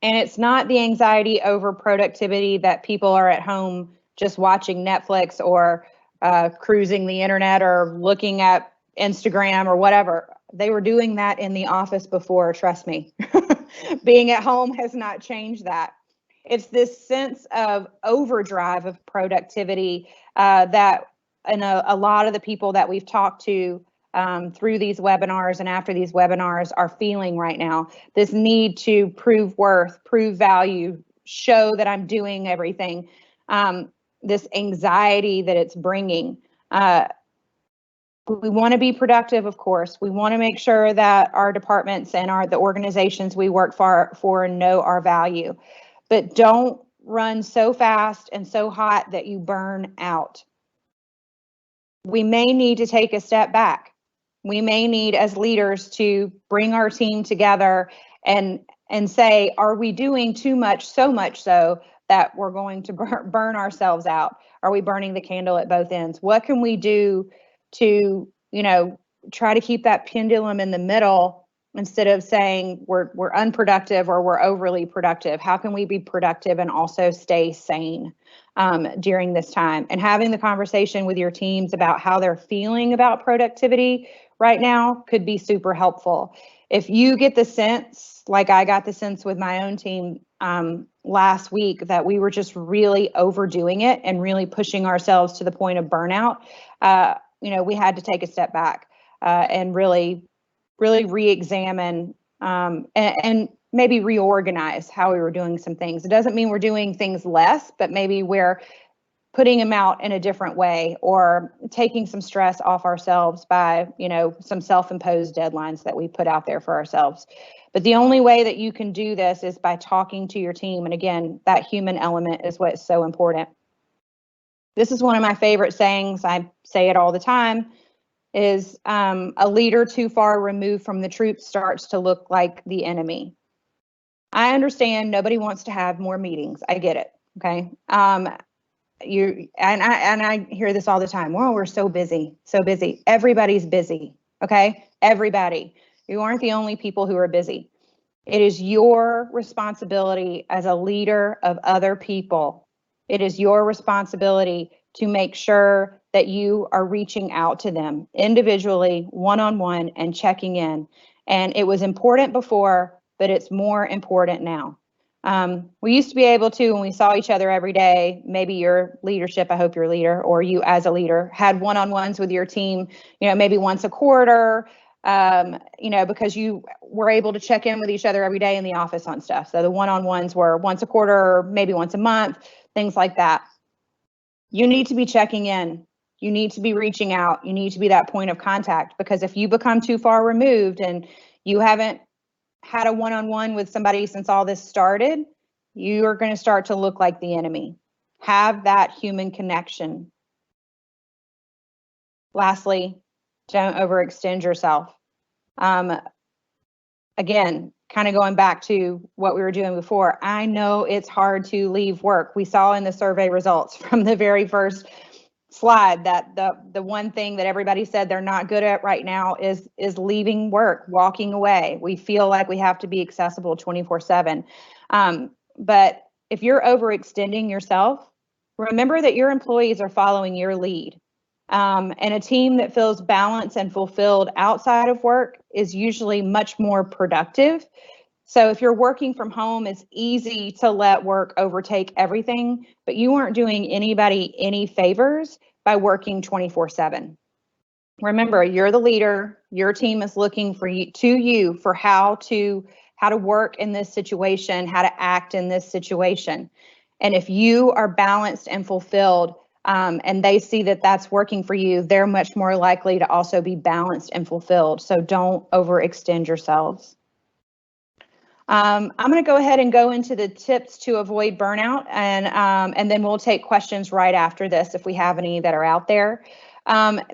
And it's not the anxiety over productivity that people are at home just watching Netflix or cruising the internet or looking at Instagram or whatever. They were doing that in the office before, trust me. Being at home has not changed that. It's this sense of overdrive of productivity that a lot of the people that we've talked to through these webinars and after these webinars are feeling right now. This need to prove worth, prove value, show that I'm doing everything. This anxiety that it's bringing. We want to be productive, of course. We want to make sure that our departments and the organizations we work for know our value. But don't run so fast and so hot that you burn out. We may need to take a step back. We may need, as leaders, to bring our team together and say, are we doing too much, so much so that we're going to burn ourselves out? Are we burning the candle at both ends? What can we do to, try to keep that pendulum in the middle instead of saying we're unproductive or we're overly productive? How can we be productive and also stay sane during this time? And having the conversation with your teams about how they're feeling about productivity right now could be super helpful. If you get the sense, like I got the sense with my own team last week, that we were just really overdoing it and really pushing ourselves to the point of burnout, we had to take a step back and really re-examine and maybe reorganize how we were doing some things. It doesn't mean we're doing things less, but maybe we're putting them out in a different way or taking some stress off ourselves by, some self-imposed deadlines that we put out there for ourselves. But the only way that you can do this is by talking to your team. And again, that human element is what's so important. This is one of my favorite sayings. I say it all the time, is a leader too far removed from the troops starts to look like the enemy. I understand nobody wants to have more meetings. I get it. Okay. I hear this all the time. Well, we're so busy. Everybody's busy. Okay. Everybody. You aren't the only people who are busy. It is your responsibility as a leader of other people. It is your responsibility to make sure that you are reaching out to them individually, one-on-one, and checking in. And it was important before, but it's more important now. We used to be able to, when we saw each other every day, maybe your leadership, I hope you're a leader, or you as a leader, had one-on-ones with your team, maybe once a quarter, because you were able to check in with each other every day in the office on stuff. So the one-on-ones were once a quarter, or maybe once a month, things like that. You need to be checking in. You need to be reaching out. You need to be that point of contact, because if you become too far removed and you haven't had a one-on-one with somebody since all this started, you are going to start to look like the enemy. Have that human connection. Lastly, don't overextend yourself. Again, kind of going back to what we were doing before, I know it's hard to leave work. We saw in the survey results from the very first slide that the one thing that everybody said they're not good at right now is leaving work, walking away. We feel like we have to be accessible 24/7. But if you're overextending yourself, remember that your employees are following your lead. And a team that feels balanced and fulfilled outside of work is usually much more productive. So if you're working from home, it's easy to let work overtake everything, but you aren't doing anybody any favors by working 24/7. Remember, you're the leader. Your team is looking for you for how to work in this situation, how to act in this situation. And if you are balanced and fulfilled, and they see that that's working for you, they're much more likely to also be balanced and fulfilled. So don't overextend yourselves. I'm going to go ahead and go into the tips to avoid burnout, and then we'll take questions right after this if we have any that are out there.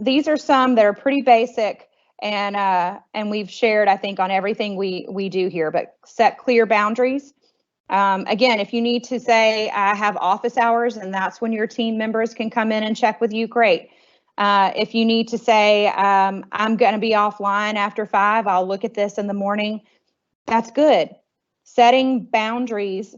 These are some that are pretty basic and we've shared, I think, on everything we do here, but set clear boundaries. Again, if you need to say, I have office hours and that's when your team members can come in and check with you, great. If you need to say, I'm going to be offline after 5, I'll look at this in the morning, that's good. Setting boundaries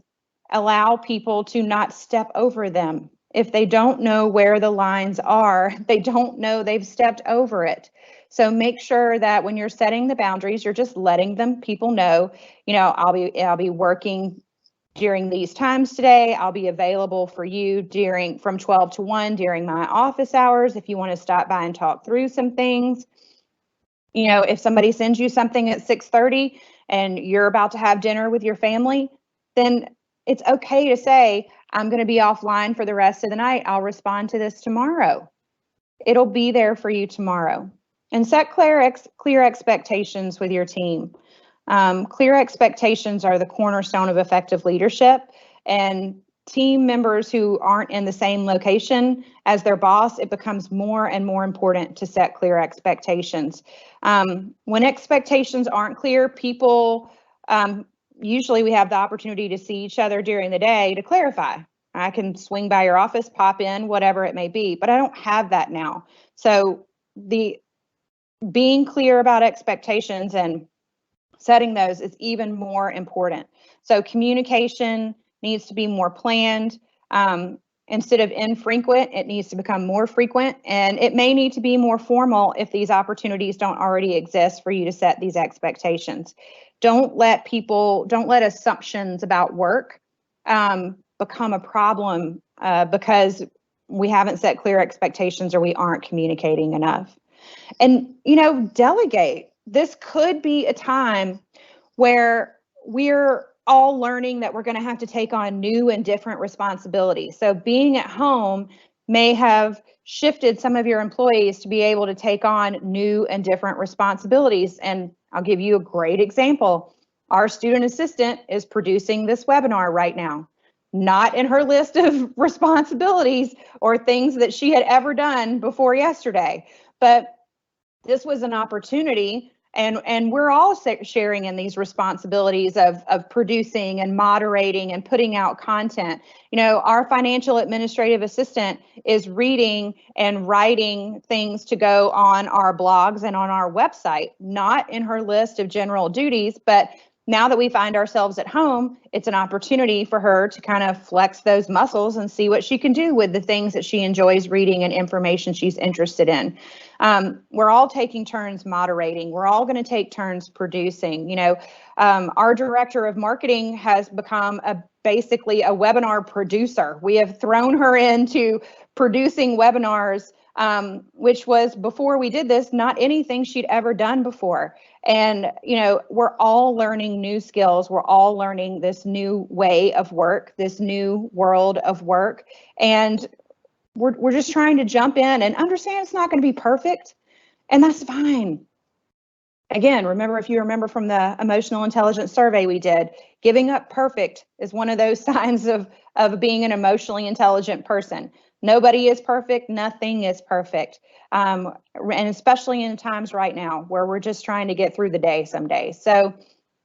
allow people to not step over them. If they don't know where the lines are, they don't know they've stepped over it. So make sure that when you're setting the boundaries, you're just letting people know, I'll be working during these times today. I'll be available for you from 12 to 1 during my office hours if you want to stop by and talk through some things. If somebody sends you something at 6:30 and you're about to have dinner with your family, then it's okay to say, I'm going to be offline for the rest of the night. I'll respond to this tomorrow. It'll be there for you tomorrow. And set clear expectations with your team. Clear expectations are the cornerstone of effective leadership, and team members who aren't in the same location as their boss, it becomes more and more important to set clear expectations. When expectations aren't clear, people, usually we have the opportunity to see each other during the day to clarify. I can swing by your office, pop in, whatever it may be, but I don't have that now. So being clear about expectations and setting those is even more important. So communication needs to be more planned. Instead of infrequent, it needs to become more frequent, and it may need to be more formal if these opportunities don't already exist for you to set these expectations. Don't let assumptions about work become a problem because we haven't set clear expectations or we aren't communicating enough. And, delegate. This could be a time where we're all learning that we're going to have to take on new and different responsibilities. So being at home may have shifted some of your employees to be able to take on new and different responsibilities. And I'll give you a great example. Our student assistant is producing this webinar right now, not in her list of responsibilities or things that she had ever done before yesterday, but this was an opportunity, and we're all sharing in these responsibilities of producing and moderating and putting out content. Our financial administrative assistant is reading and writing things to go on our blogs and on our website, not in her list of general duties, but now that we find ourselves at home, it's an opportunity for her to kind of flex those muscles and see what she can do with the things that she enjoys reading and information she's interested in. We're all taking turns moderating. We're all going to take turns producing. Our director of marketing has become basically a webinar producer. We have thrown her into producing webinars, which was, before we did this, not anything she'd ever done before. And, we're all learning new skills. We're all learning this new way of work, this new world of work. And we're just trying to jump in and understand it's not going to be perfect. And that's fine. Again, if you remember from the emotional intelligence survey we did, giving up perfect is one of those signs of being an emotionally intelligent person. Nobody is perfect. Nothing is perfect. And especially in times right now where we're just trying to get through the day some days. So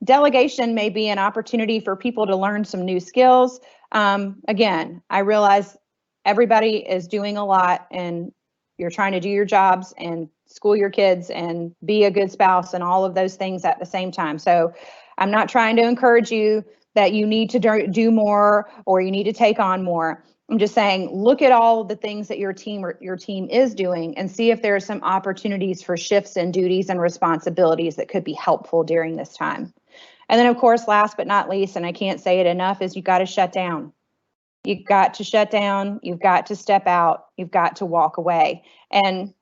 delegation may be an opportunity for people to learn some new skills. Again, I realize everybody is doing a lot and you're trying to do your jobs and school your kids and be a good spouse and all of those things at the same time. So I'm not trying to encourage you that you need to do more or you need to take on more. I'm just saying, look at all the things that your team is doing and see if there are some opportunities for shifts in duties and responsibilities that could be helpful during this time. And then, of course, last but not least, and I can't say it enough, is you got to shut down. You've got to shut down. You've got to step out. You've got to walk away. And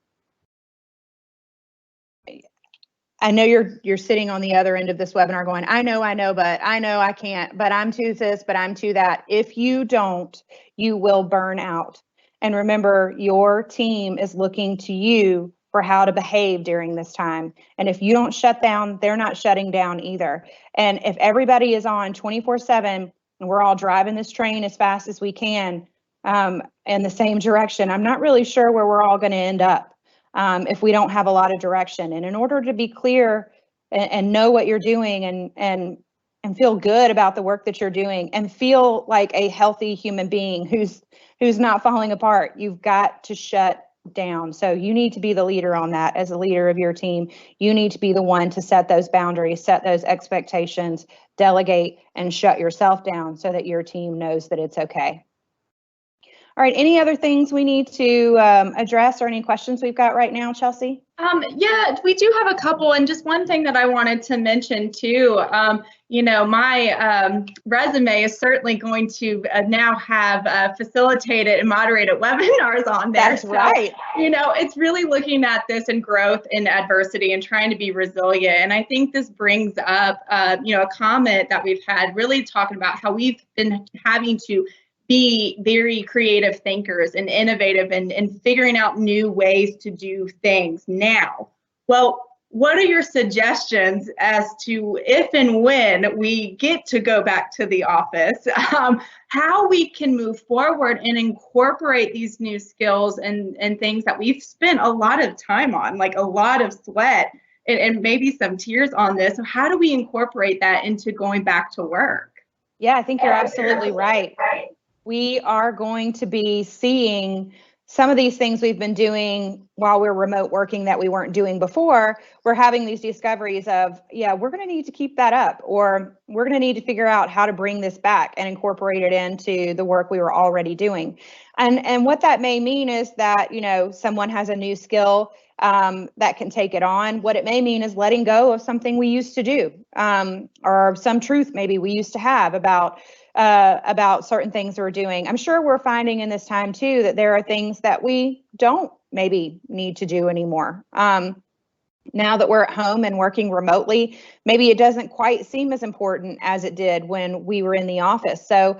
I know you're sitting on the other end of this webinar going, I know, but I know I can't, but I'm too this, but I'm too that. If you don't, you will burn out. And remember, your team is looking to you for how to behave during this time. And if you don't shut down, they're not shutting down either. And if everybody is on 24/7 and we're all driving this train as fast as we can in the same direction, I'm not really sure where we're all going to end up. if we don't have a lot of direction. And in order to be clear and know what you're doing and feel good about the work that you're doing and feel like a healthy human being who's not falling apart, you've got to shut down. So you need to be the leader on that. As a leader of your team, you need to be the one to set those boundaries, set those expectations, delegate, and shut yourself down so that your team knows that it's okay. All right, any other things we need to address or any questions we've got right now, Chelsea? Yeah, we do have a couple, and just one thing that I wanted to mention too, my resume is certainly going to now have facilitated and moderated webinars on there. That's right. It's really looking at this and growth in adversity and trying to be resilient. And I think this brings up, a comment that we've had really talking about how we've been having to be very creative thinkers and innovative and figuring out new ways to do things now. Well, what are your suggestions as to if and when we get to go back to the office, how we can move forward and incorporate these new skills and things that we've spent a lot of time on, like a lot of sweat and maybe some tears on this? So how do we incorporate that into going back to work? Yeah, I think you're absolutely right. We are going to be seeing some of these things we've been doing while we're remote working that we weren't doing before. We're having these discoveries of, yeah, we're going to need to keep that up, or we're going to need to figure out how to bring this back and incorporate it into the work we were already doing. And what that may mean is that, someone has a new skill that can take it on. What it may mean is letting go of something we used to do, or some truth maybe we used to have about certain things we're doing. I'm sure we're finding in this time too that there are things that we don't maybe need to do anymore. Now that we're at home and working remotely, maybe it doesn't quite seem as important as it did when we were in the office. So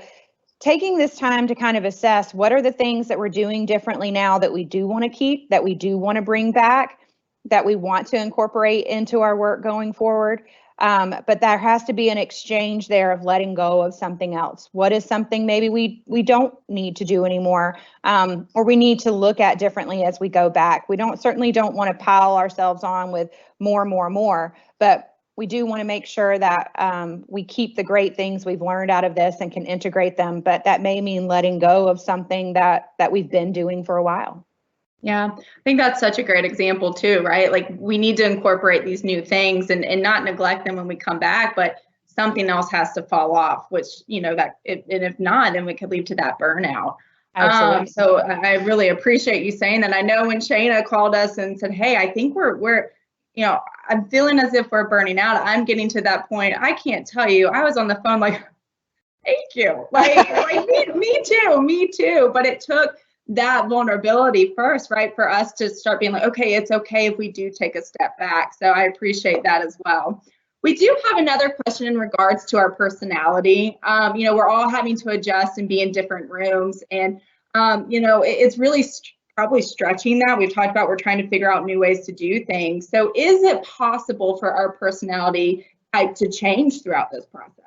taking this time to kind of assess what are the things that we're doing differently now that we do want to keep, that we do want to bring back, that we want to incorporate into our work going forward. But there has to be an exchange there of letting go of something else. What is something maybe we don't need to do anymore, or we need to look at differently as we go back. We certainly don't want to pile ourselves on with more, but we do want to make sure that we keep the great things we've learned out of this and can integrate them. But that may mean letting go of something that we've been doing for a while. Yeah, I think that's such a great example too, right? Like we need to incorporate these new things and not neglect them when we come back, but something else has to fall off, which, and if not, then we could lead to that burnout. Absolutely. So I really appreciate you saying that. I know when Shayna called us and said, hey, I think we're I'm feeling as if we're burning out. I'm getting to that point. I can't tell you, I was on the phone like, thank you. Like me too. But it took that vulnerability first, right, for us to start being like, okay, it's okay if we do take a step back. So I appreciate that as well. We do have another question in regards to our personality. We're all having to adjust and be in different rooms, and it's really probably stretching that. We've talked about we're trying to figure out new ways to do things. So is it possible for our personality type to change throughout this process?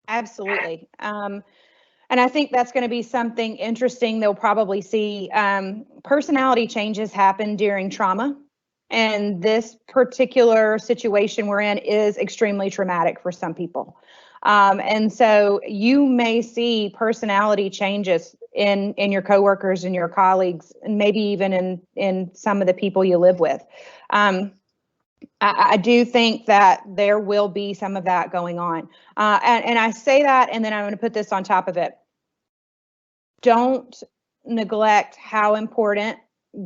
Absolutely. And I think that's going to be something interesting. They'll probably see personality changes happen during trauma. And this particular situation we're in is extremely traumatic for some people. And so you may see personality changes in your coworkers and your colleagues, and maybe even in some of the people you live with. I do think that there will be some of that going on. And I say that, and then I'm going to put this on top of it. Don't neglect how important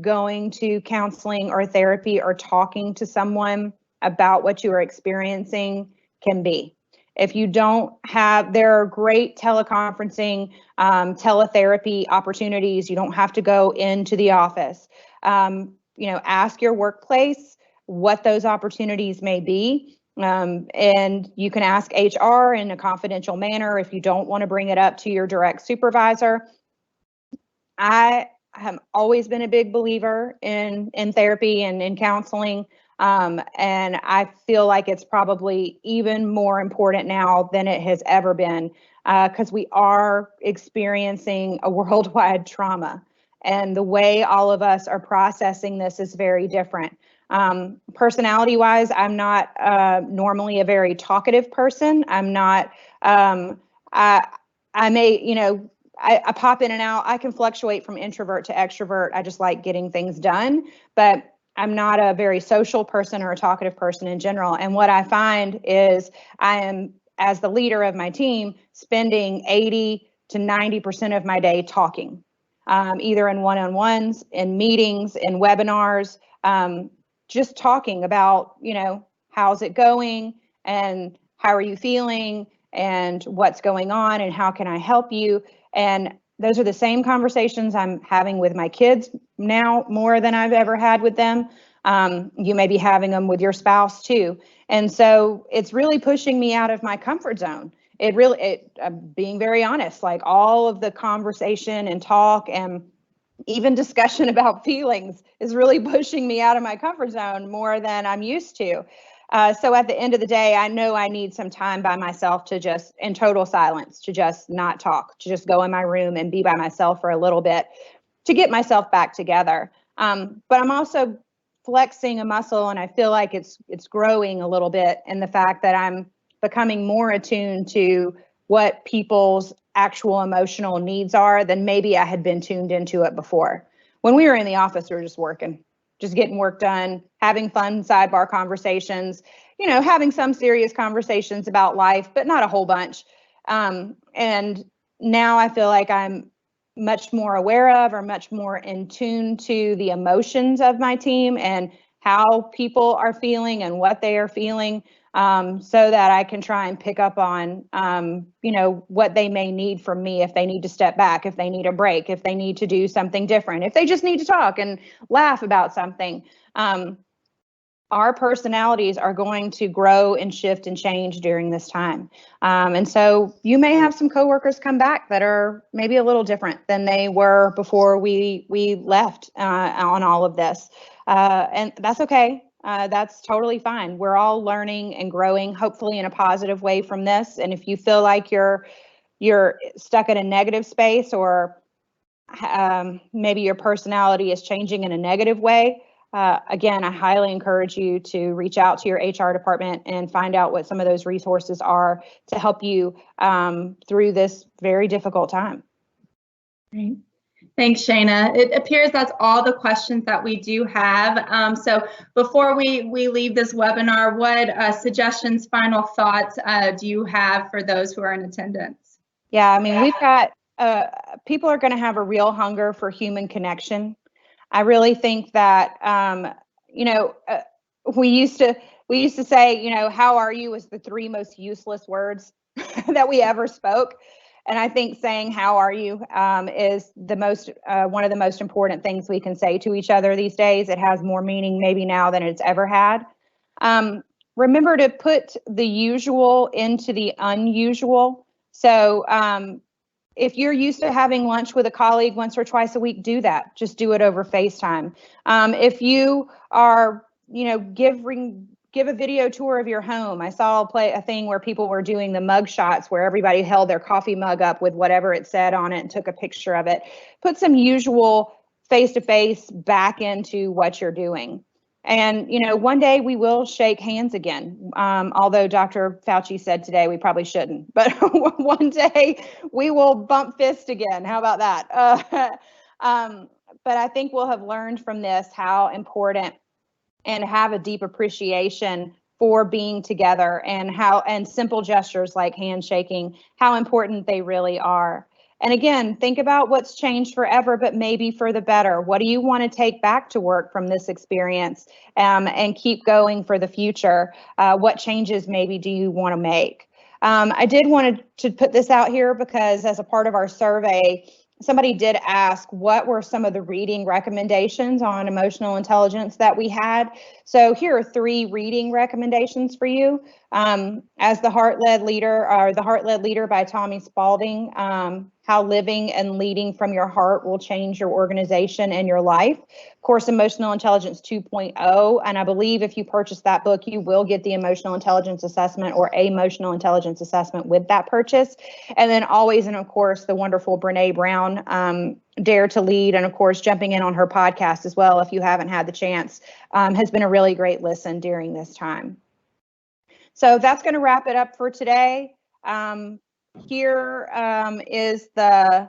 going to counseling or therapy or talking to someone about what you are experiencing can be. If you don't have, there are great teleconferencing, teletherapy opportunities. You don't have to go into the office. Ask your workplace what those opportunities may be. And you can ask HR in a confidential manner if you don't want to bring it up to your direct supervisor. I have always been a big believer in therapy and in counseling. And I feel like it's probably even more important now than it has ever been, because we are experiencing a worldwide trauma. and the way all of us are processing this is very different. Personality-wise, I'm not normally a very talkative person. I'm not, I may, I pop in and out. I can fluctuate from introvert to extrovert. I just like getting things done, but I'm not a very social person or a talkative person in general. And what I find is I am, as the leader of my team, spending 80 to 90% of my day talking, either in one-on-ones, in meetings, in webinars, just talking about, how's it going and how are you feeling and what's going on and how can I help you? And those are the same conversations I'm having with my kids now more than I've ever had with them. You may be having them with your spouse too. And so it's really pushing me out of my comfort zone. I'm being very honest, like all of the conversation and talk and even discussion about feelings is really pushing me out of my comfort zone more than I'm used to. So at the end of the day, I know I need some time by myself to just, in total silence, to just not talk, to just go in my room and be by myself for a little bit to get myself back together. But I'm also flexing a muscle, and I feel like it's growing a little bit in the fact that I'm becoming more attuned to what people's actual emotional needs are than maybe I had been tuned into it before. When we were in the office, we were just working, just getting work done, having fun sidebar conversations, having some serious conversations about life, but not a whole bunch. And now I feel like I'm much more aware of or much more in tune to the emotions of my team and how people are feeling and what they are feeling, so that I can try and pick up on, what they may need from me, if they need to step back, if they need a break, if they need to do something different, if they just need to talk and laugh about something. Our personalities are going to grow and shift and change during this time. And so you may have some coworkers come back that are maybe a little different than they were before we left on all of this. And that's okay. That's totally fine. We're all learning and growing, hopefully in a positive way from this. And if you feel like you're stuck in a negative space, or maybe your personality is changing in a negative way, again, I highly encourage you to reach out to your HR department and find out what some of those resources are to help you through this very difficult time. Great. Thanks, Shana. It appears that's all the questions that we do have. So before we leave this webinar, what suggestions, final thoughts do you have for those who are in attendance? Yeah, I mean, we've got, people are going to have a real hunger for human connection. I really think that, we used to say, how are you was the 3 most useless words that we ever spoke. And I think saying how are you is the most one of the most important things we can say to each other these days. It has more meaning maybe now than it's ever had. Remember to put the usual into the unusual. So if you're used to having lunch with a colleague once or twice a week, do that. Just do it over FaceTime. If you are, give a video tour of your home. I saw a thing where people were doing the mug shots where everybody held their coffee mug up with whatever it said on it and took a picture of it. Put some usual face-to-face back into what you're doing. And, one day we will shake hands again. Although Dr. Fauci said today we probably shouldn't, but one day we will bump fists again. How about that? But I think we'll have learned from this how important and have a deep appreciation for being together, and simple gestures like handshaking, how important they really are. And again, think about what's changed forever, but maybe for the better. What do you want to take back to work from this experience, and keep going for the future? What changes maybe do you want to make? I did want to put this out here because as a part of our survey, somebody did ask what were some of the reading recommendations on emotional intelligence that we had. So here are 3 reading recommendations for you. As the Heart-Led Leader, or The Heart-Led Leader by Tommy Spalding. how living and leading from your heart will change your organization and your life. Of course, Emotional Intelligence 2.0. And I believe if you purchase that book, you will get the Emotional Intelligence Assessment or a Emotional Intelligence Assessment with that purchase. And then always, and of course, the wonderful Brene Brown, Dare to Lead, and of course, jumping in on her podcast as well, if you haven't had the chance, has been a really great listen during this time. So that's going to wrap it up for today. Here is the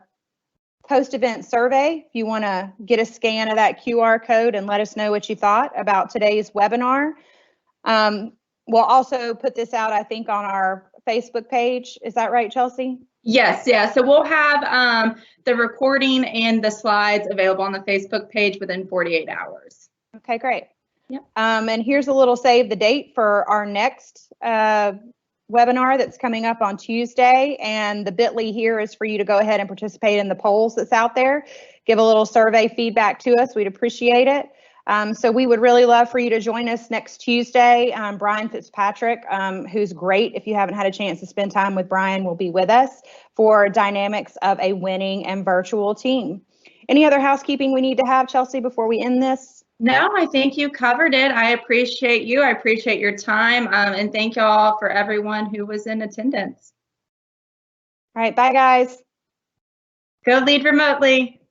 post-event survey. If you want to get a scan of that QR code and let us know what you thought about today's webinar. We'll also put this out, I think, on our Facebook page. Is that right, Chelsea? Yes, yeah. So we'll have the recording and the slides available on the Facebook page within 48 hours. Okay, great. Yep. And here's a little save the date for our next webinar that's coming up on Tuesday. And the bit.ly here is for you to go ahead and participate in the polls that's out there. Give a little survey feedback to us. We'd appreciate it. So we would really love for you to join us next Tuesday. Brian Fitzpatrick, who's great. If you haven't had a chance to spend time with Brian, will be with us for dynamics of a winning and virtual team. Any other housekeeping we need to have, Chelsea, before we end this? No, I think you covered it. I appreciate you. I appreciate your time. And thank you all for everyone who was in attendance. All right, bye, guys. Go lead remotely.